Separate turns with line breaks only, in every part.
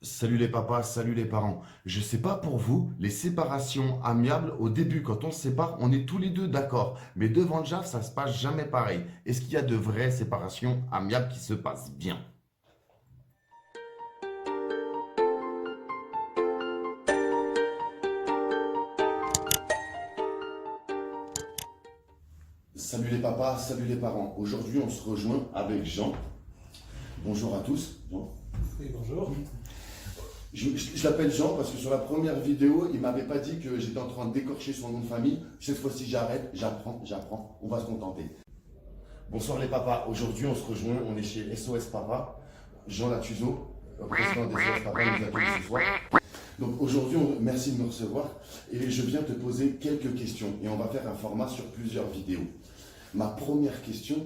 Salut les papas, salut les parents. Je sais pas pour vous, les séparations amiables, au début, quand on se sépare, on est tous les deux d'accord. Mais devant le JAF, ça se passe jamais pareil. Est-ce qu'il y a de vraies séparations amiables qui se passent bien? Salut les papas, salut les parents. Aujourd'hui, on se rejoint avec Jean. Bonjour à tous. Jean.
Oui, bonjour.
Je l'appelle Jean parce que sur la première vidéo, il m'avait pas dit que j'étais en train de décorcher son nom de famille. Cette fois-ci, j'arrête, j'apprends. On va se contenter. Bonsoir les papas, aujourd'hui on se rejoint, on est chez SOS Papa, Jean Latuzo, président des SOS Papa, nous accueille ce soir. Donc aujourd'hui, merci de me recevoir et je viens te poser quelques questions et on va faire un format sur plusieurs vidéos. Ma première question,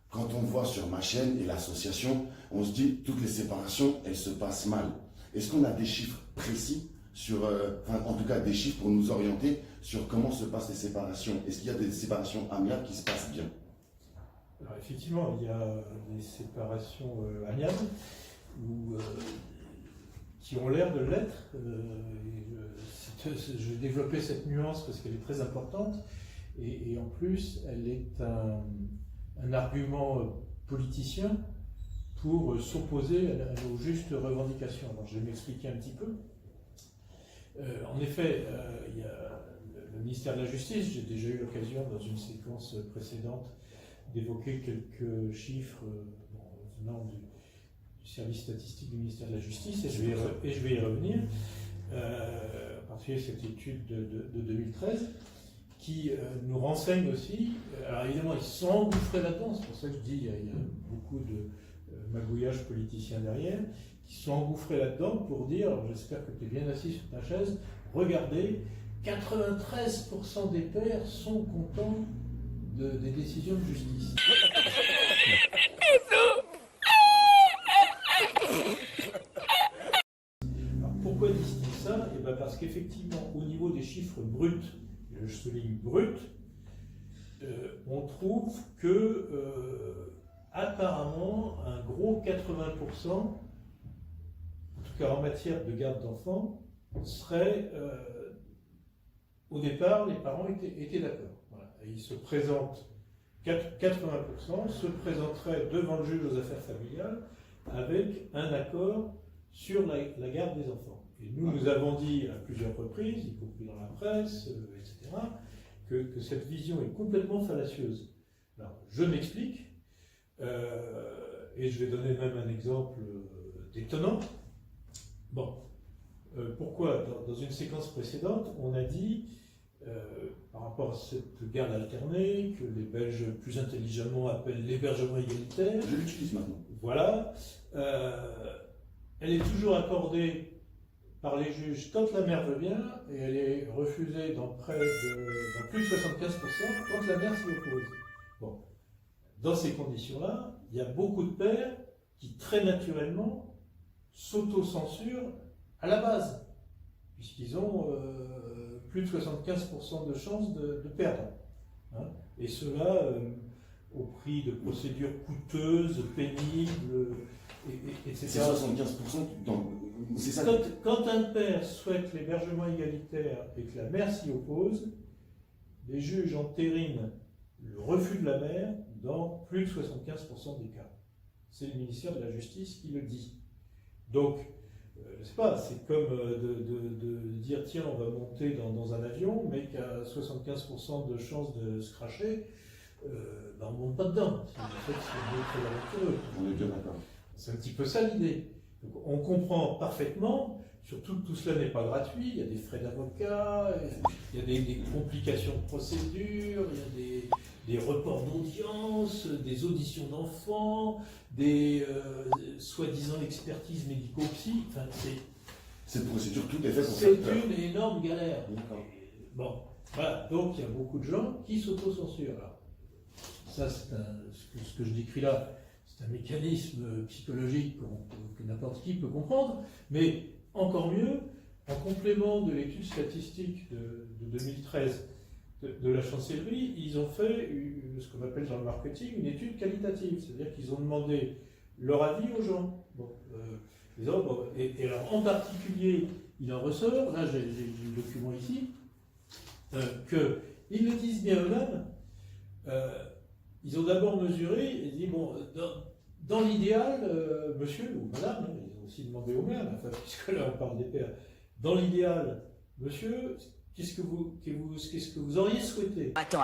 quand on voit sur ma chaîne et l'association, on se dit toutes les séparations, elles se passent mal. Est-ce qu'on a des chiffres précis sur, en tout cas des chiffres pour nous orienter sur comment se passent les séparations? Est-ce qu'il y a des séparations amiables qui se passent bien?
Alors effectivement, il y a des séparations amiables qui ont l'air de l'être. Je vais développer cette nuance parce qu'elle est très importante et en plus elle est un argument politicien pour s'opposer à nos justes revendications. Alors je vais m'expliquer un petit peu. En effet, il y a le ministère de la Justice, j'ai déjà eu l'occasion dans une séquence précédente d'évoquer quelques chiffres venant du service statistique du ministère de la Justice, et je vais y revenir, en particulier cette étude de 2013, qui nous renseigne aussi. Alors évidemment, ils sont engouffrés là-dedans, c'est pour ça que je dis il y a beaucoup de magouillage politicien derrière, qui sont engouffrés là-dedans pour dire, alors j'espère que tu es bien assis sur ta chaise, regardez, 93% des pères sont contents des décisions de justice. Alors pourquoi disent-ils ça? Et bien parce qu'effectivement, au niveau des chiffres bruts, et je souligne bruts, on trouve que apparemment un gros 80%, en tout cas en matière de garde d'enfants, serait au départ, les parents étaient d'accord. Voilà. Et ils se présentent, 80% se présenteraient devant le juge aux affaires familiales avec un accord sur la garde des enfants. Et nous avons dit à plusieurs reprises, y compris dans la presse, etc., que cette vision est complètement fallacieuse. Alors, je m'explique, et je vais donner même un exemple détonnant. Bon, pourquoi dans une séquence précédente, on a dit, par rapport à cette garde alternée, que les Belges plus intelligemment appellent l'hébergement égalitaire.
Je l'utilise maintenant.
Voilà. Elle est toujours accordée par les juges quand la mère veut bien, et elle est refusée dans plus de 75% quand la mère s'y oppose. Bon. Dans ces conditions-là, il y a beaucoup de pères qui, très naturellement, s'auto-censurent à la base, puisqu'ils ont plus de 75% de chances de perdre. Hein, et cela au prix de procédures coûteuses, pénibles, etc.
C'est 75% c'est ça.
Quand un père souhaite l'hébergement égalitaire et que la mère s'y oppose, les juges entérinent le refus de la mère dans plus de 75% des cas. C'est le ministère de la Justice qui le dit. Donc, je sais pas, c'est comme de dire tiens, on va monter dans un avion, mais qu'à 75% de chances de se cracher, on ne monte pas dedans. En fait, c'est très aventureux.
On est bien d'accord.
C'est un petit peu ça l'idée. Donc, on comprend parfaitement, surtout que tout cela n'est pas gratuit, il y a des frais d'avocat, il y a des complications de procédure, il y a des reports d'audience, des auditions d'enfants, des soi-disant expertises médico-psy. Enfin,
cette procédure, tout est fait pour
c'est
faire peur.
une énorme galère.
D'accord.
Bon, voilà, donc il y a beaucoup de gens qui s'autocensurent. Alors, ça, ce que je décris là, c'est un mécanisme psychologique que n'importe qui peut comprendre, mais encore mieux, en complément de l'étude statistique de 2013 de la chancellerie, ils ont fait ce qu'on appelle dans le marketing une étude qualitative, c'est-à-dire qu'ils ont demandé leur avis aux gens. Bon, Et alors, en particulier, il en ressort, là j'ai le document ici, qu'ils le disent bien eux-mêmes, ils ont d'abord mesuré et dit, bon, dans l'idéal, monsieur ou madame, hein, ils ont aussi demandé au maire, enfin, puisque là on parle des pères, dans l'idéal, monsieur, qu'est-ce que vous auriez souhaité?
Attends.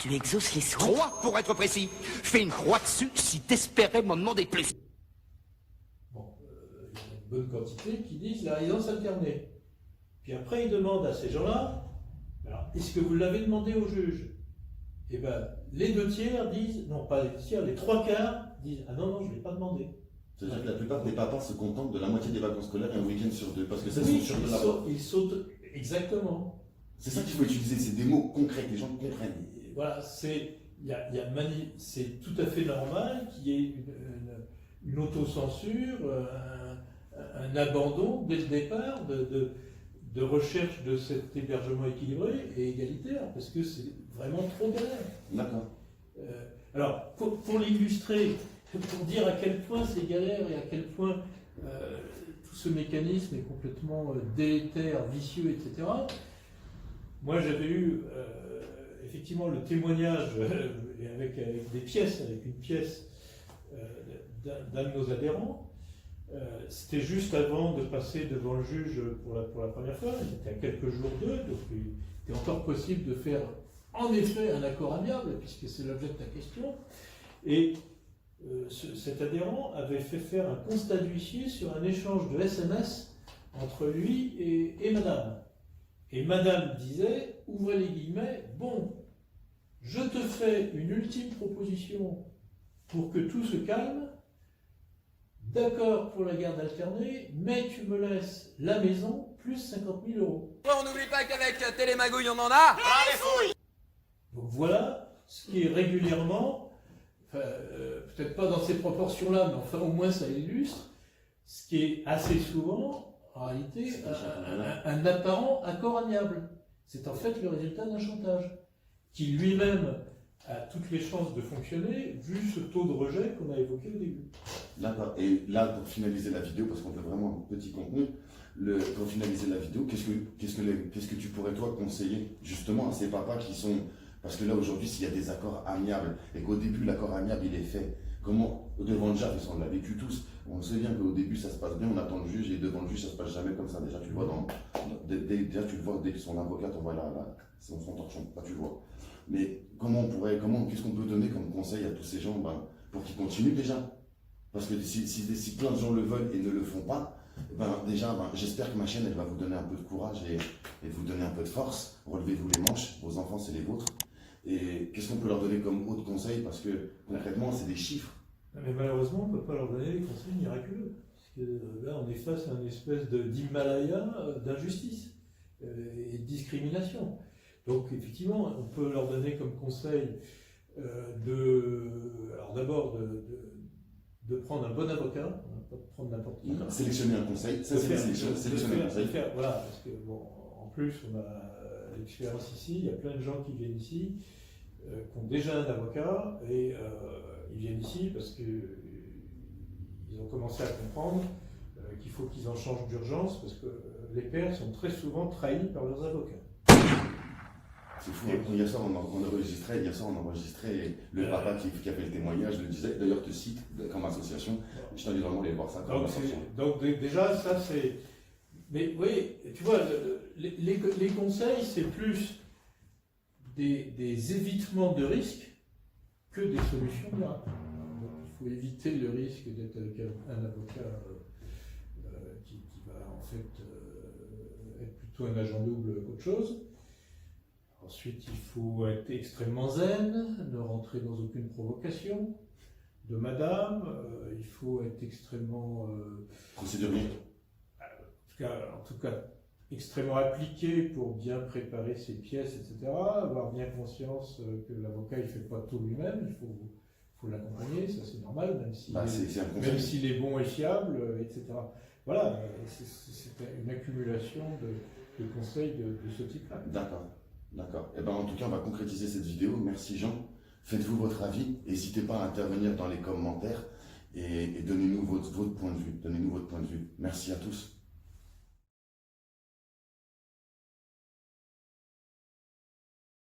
Tu exauces les souhaits?
3 pour être précis. Je fais une croix dessus si t'espérais m'en demander plus.
Bon, il y a une bonne quantité qui disent la résidence alternée. Puis après, ils demandent à ces gens-là, alors, est-ce que vous l'avez demandé au juge? Eh bien, les 2/3 disent, non pas les 2/3, les 3/4 disent, ah non, je ne l'ai pas demandé.
C'est-à-dire que la plupart des papas se contentent de la moitié des vacances scolaires et un week-end sur 2, parce que ça,
Oui,
sont sûrs de l'avoir.
ils sautent, exactement.
C'est ça qu'il faut utiliser, c'est des mots concrets que les gens comprennent.
Et voilà, c'est tout à fait normal qu'il y ait une autocensure, un abandon dès le départ de recherche de cet hébergement équilibré et égalitaire, parce que c'est vraiment trop galère.
D'accord.
Alors, pour l'illustrer, pour dire à quel point c'est galère et à quel point tout ce mécanisme est complètement délétère, vicieux, etc., moi j'avais eu effectivement le témoignage avec des pièces, avec une pièce d'un de nos adhérents. C'était juste avant de passer devant le juge pour la première fois, c'était à quelques jours d'eux, donc il était encore possible de faire en effet un accord amiable, puisque c'est l'objet de ta question. Et cet adhérent avait fait faire un constat d'huissier sur un échange de SMS entre lui et madame. Et madame disait, ouvrez les guillemets, bon, je te fais une ultime proposition pour que tout se calme. D'accord pour la garde alternée, mais tu me laisses la maison plus 50 000 euros.
On n'oublie pas qu'avec Télémagouille, on en a.
Donc voilà ce qui est régulièrement, peut-être pas dans ces proportions-là, mais enfin au moins ça illustre, ce qui est assez souvent, en réalité, un apparent accord amiable. C'est en fait le résultat d'un chantage, qui lui-même a toutes les chances de fonctionner, vu ce taux de rejet qu'on a évoqué au début.
D'accord. Et là, pour finaliser la vidéo, parce qu'on fait vraiment un petit contenu, pour finaliser la vidéo, qu'est-ce que tu pourrais toi conseiller justement à ces papas qui sont... Parce que là aujourd'hui, s'il y a des accords amiables, et qu'au début l'accord amiable il est fait, comment, devant le juge, on l'a vécu tous, on sait bien qu'au début ça se passe bien, on attend le juge, et devant le juge ça se passe jamais comme ça. Déjà tu le vois déjà tu le vois dès que son avocat t'envoie son torchon, là tu le vois. Mais qu'est-ce qu'on peut donner comme conseil à tous ces gens pour qu'ils continuent déjà? Parce que si plein de gens le veulent et ne le font pas, j'espère que ma chaîne elle va vous donner un peu de courage et vous donner un peu de force. Relevez-vous les manches, vos enfants c'est les vôtres. Et qu'est-ce qu'on peut leur donner comme autre conseil? Parce que concrètement c'est des chiffres.
Mais malheureusement on ne peut pas leur donner des conseils miraculeux. Parce que là on est face à une espèce d'Himalaya d'injustice et de discrimination. Donc effectivement on peut leur donner comme conseil alors d'abord de prendre un bon avocat, pas de prendre n'importe qui.
Sélectionner un conseil, ça c'est sélectionner un conseil.
Voilà, parce que bon, en plus on a l'expérience ici, il y a plein de gens qui viennent ici, qui ont déjà un avocat, et ils viennent ici parce qu'ils ont commencé à comprendre qu'il faut qu'ils en changent d'urgence, parce que les pères sont très souvent trahis par leurs avocats.
C'est fou, hein. Hier soir on enregistrait le papa qui a fait le témoignage, le disait, d'ailleurs te cite comme association, je t'invite vraiment à aller voir ça.
Donc déjà ça c'est... Mais oui, tu vois, les conseils c'est plus des évitements de risques que des solutions miracles. Donc il faut éviter le risque d'être avec un avocat qui va en fait être plutôt un agent double qu'autre chose. Ensuite, il faut être extrêmement zen, ne rentrer dans aucune provocation de madame. Il faut être extrêmement...
procédurier.
En tout cas, extrêmement appliqué pour bien préparer ses pièces, etc. Avoir bien conscience que l'avocat ne fait pas tout lui-même. Il faut l'accompagner, ça c'est normal, même s'il est bon et fiable, etc. Voilà, c'est une accumulation de conseils de ce type-là.
D'accord. D'accord. En tout cas, on va concrétiser cette vidéo. Merci Jean. Faites-vous votre avis. N'hésitez pas à intervenir dans les commentaires. et donnez-nous votre point de vue. Donnez-nous votre point de vue. Merci à tous.